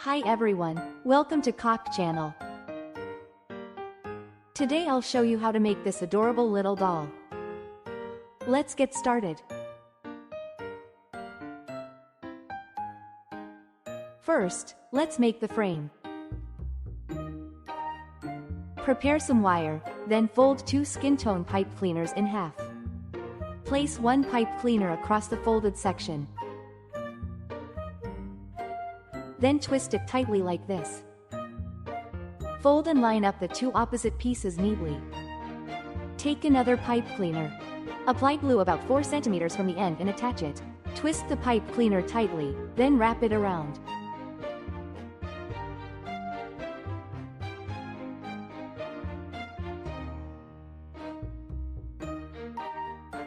Hi everyone, welcome to Cock Channel. Today I'll show you how to make this adorable little doll. Let's get started. First, let's make the frame. Prepare some wire, then fold 2 skin tone pipe cleaners in half. Place 1 pipe cleaner across the folded section. Then twist it tightly like this. Fold and line up the 2 opposite pieces neatly. Take another pipe cleaner. Apply glue about 4 cm from the end and attach it. Twist the pipe cleaner tightly, then wrap it around.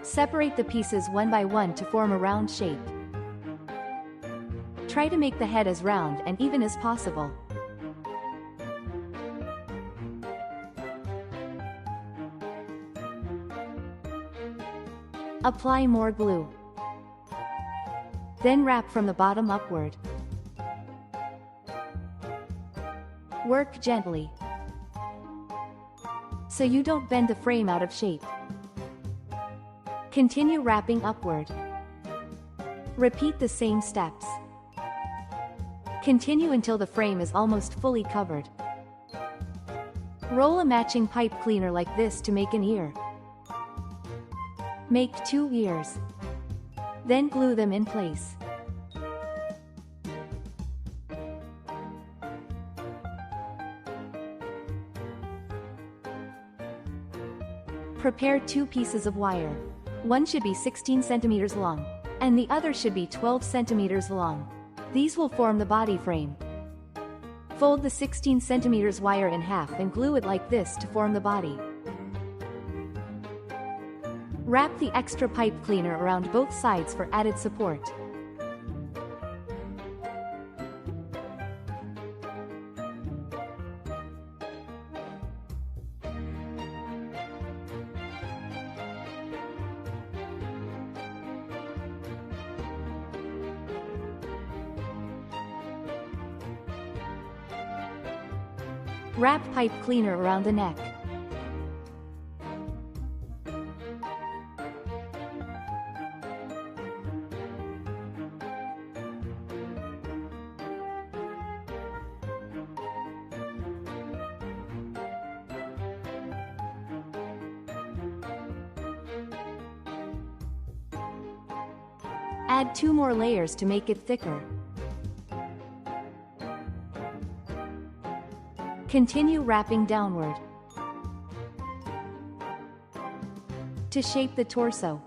Separate the pieces one by one to form a round shape. Try to make the head as round and even as possible. Apply more glue. Then wrap from the bottom upward. Work gently, so you don't bend the frame out of shape. Continue wrapping upward. Repeat the same steps. Continue until the frame is almost fully covered. Roll a matching pipe cleaner like this to make an ear. Make 2 ears. Then glue them in place. Prepare 2 pieces of wire. One should be 16 centimeters long, and the other should be 12 centimeters long. These will form the body frame. Fold the 16 centimeters wire in half and glue it like this to form the body. Wrap the extra pipe cleaner around both sides for added support. Wrap pipe cleaner around the neck. Add 2 more layers to make it thicker. Continue wrapping downward to shape the torso.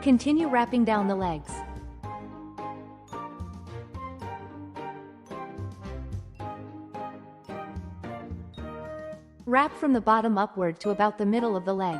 Continue wrapping down the legs. Wrap from the bottom upward to about the middle of the leg.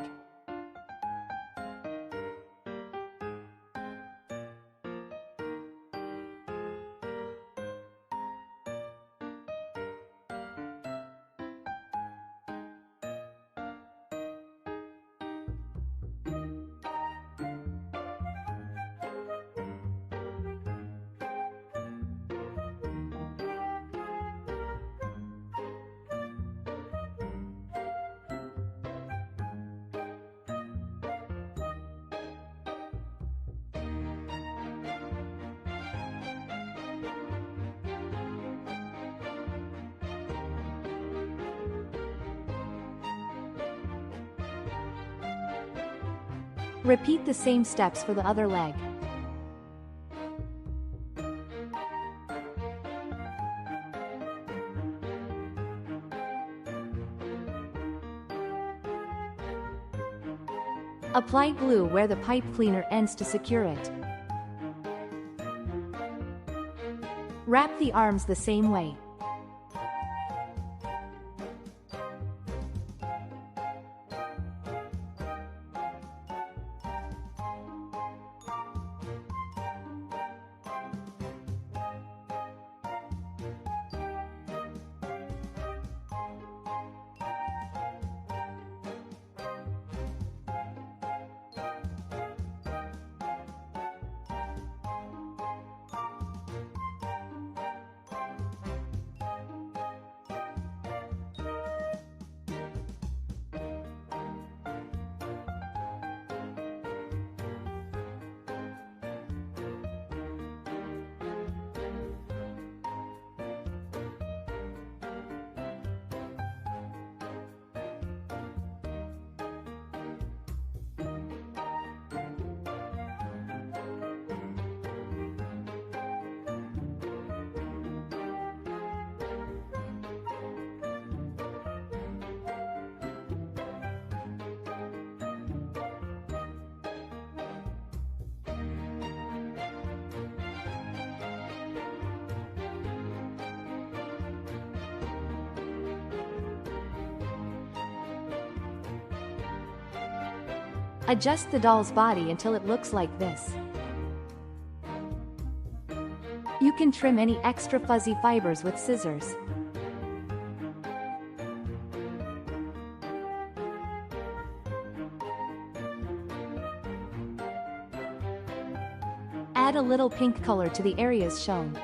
Repeat the same steps for the other leg. Apply glue where the pipe cleaner ends to secure it. Wrap the arms the same way. Adjust the doll's body until it looks like this. You can trim any extra fuzzy fibers with scissors. Add a little pink color to the areas shown.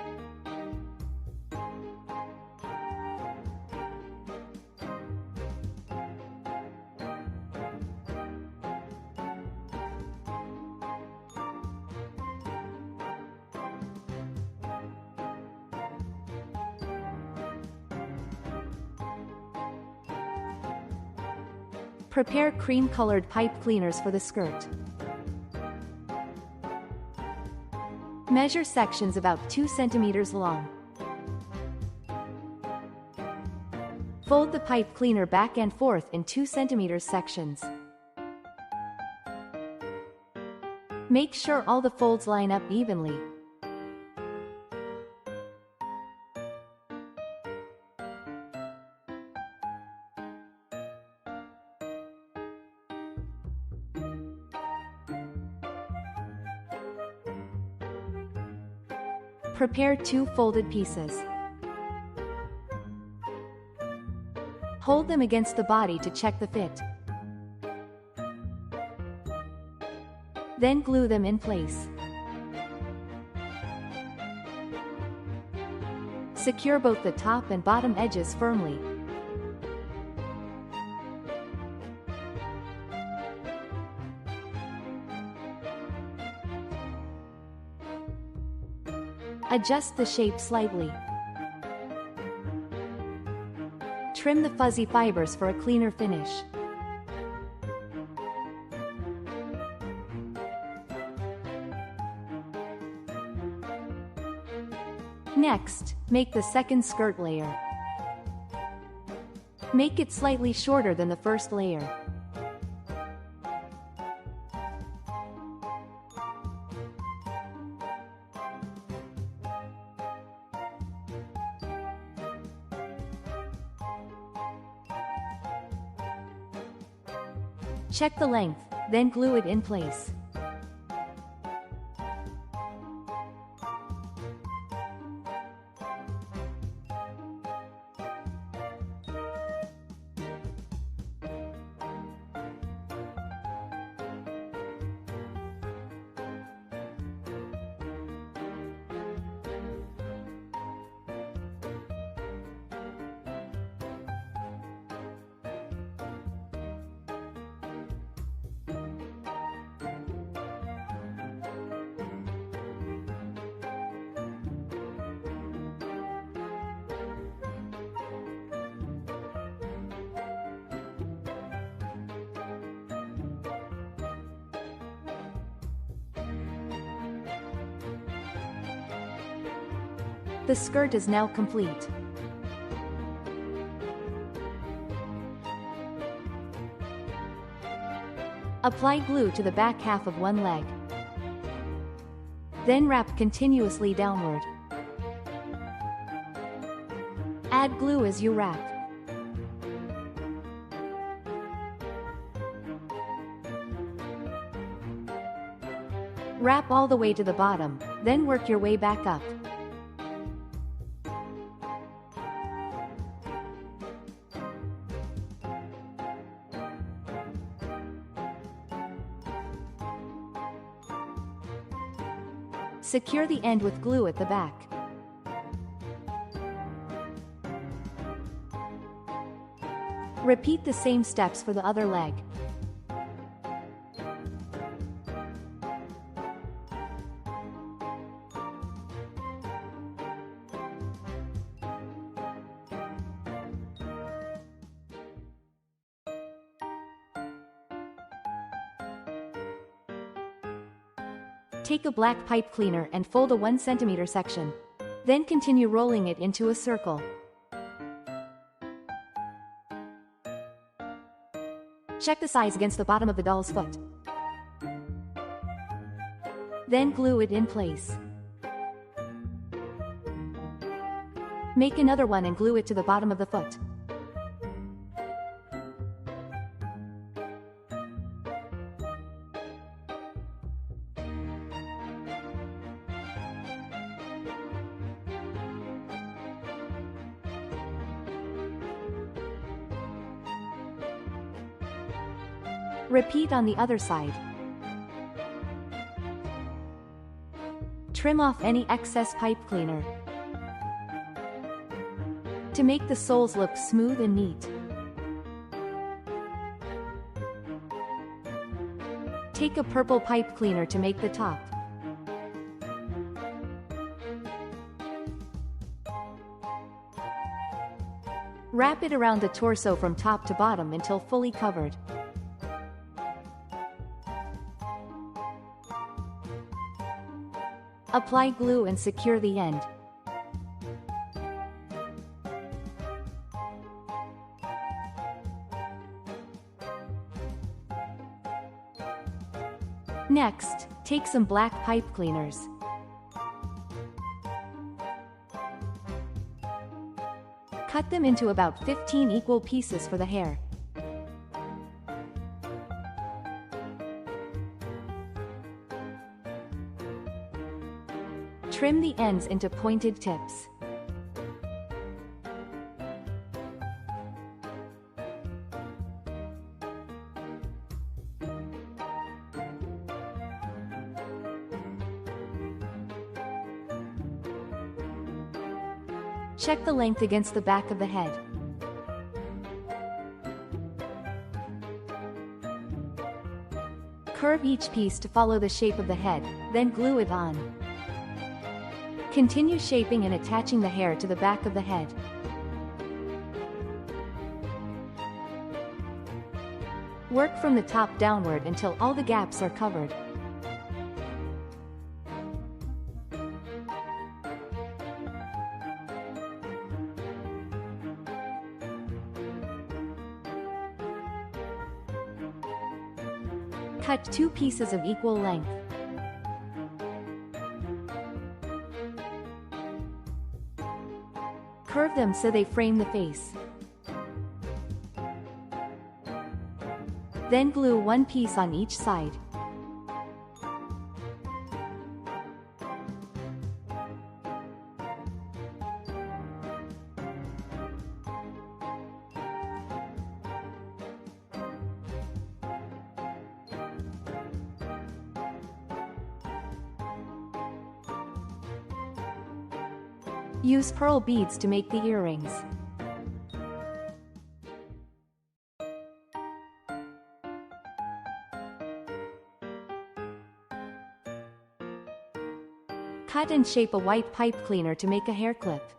Prepare cream-colored pipe cleaners for the skirt. Measure sections about 2 centimeters long. Fold the pipe cleaner back and forth in 2 centimeters sections. Make sure all the folds line up evenly. Prepare 2 folded pieces. Hold them against the body to check the fit. Then glue them in place. Secure both the top and bottom edges firmly. Adjust the shape slightly. Trim the fuzzy fibers for a cleaner finish. Next, make the second skirt layer. Make it slightly shorter than the first layer. Check the length, then glue it in place. The skirt is now complete. Apply glue to the back half of one leg. Then wrap continuously downward. Add glue as you wrap. Wrap all the way to the bottom, then work your way back up. Secure the end with glue at the back. Repeat the same steps for the other leg. Take a black pipe cleaner and fold a 1 centimeter section. Then continue rolling it into a circle. Check the size against the bottom of the doll's foot. Then glue it in place. Make another one and glue it to the bottom of the foot. Repeat on the other side. Trim off any excess pipe cleaner to make the soles look smooth and neat. Take a purple pipe cleaner to make the top. Wrap it around the torso from top to bottom until fully covered. Apply glue and secure the end. Next, take some black pipe cleaners. Cut them into about 15 equal pieces for the hair. Trim the ends into pointed tips. Check the length against the back of the head. Curve each piece to follow the shape of the head, then glue it on. Continue shaping and attaching the hair to the back of the head. Work from the top downward until all the gaps are covered. Cut 2 pieces of equal length. Curve them so they frame the face. Then glue one piece on each side. Use pearl beads to make the earrings. Cut and shape a white pipe cleaner to make a hair clip.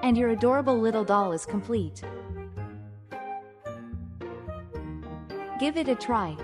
And your adorable little doll is complete. Give it a try.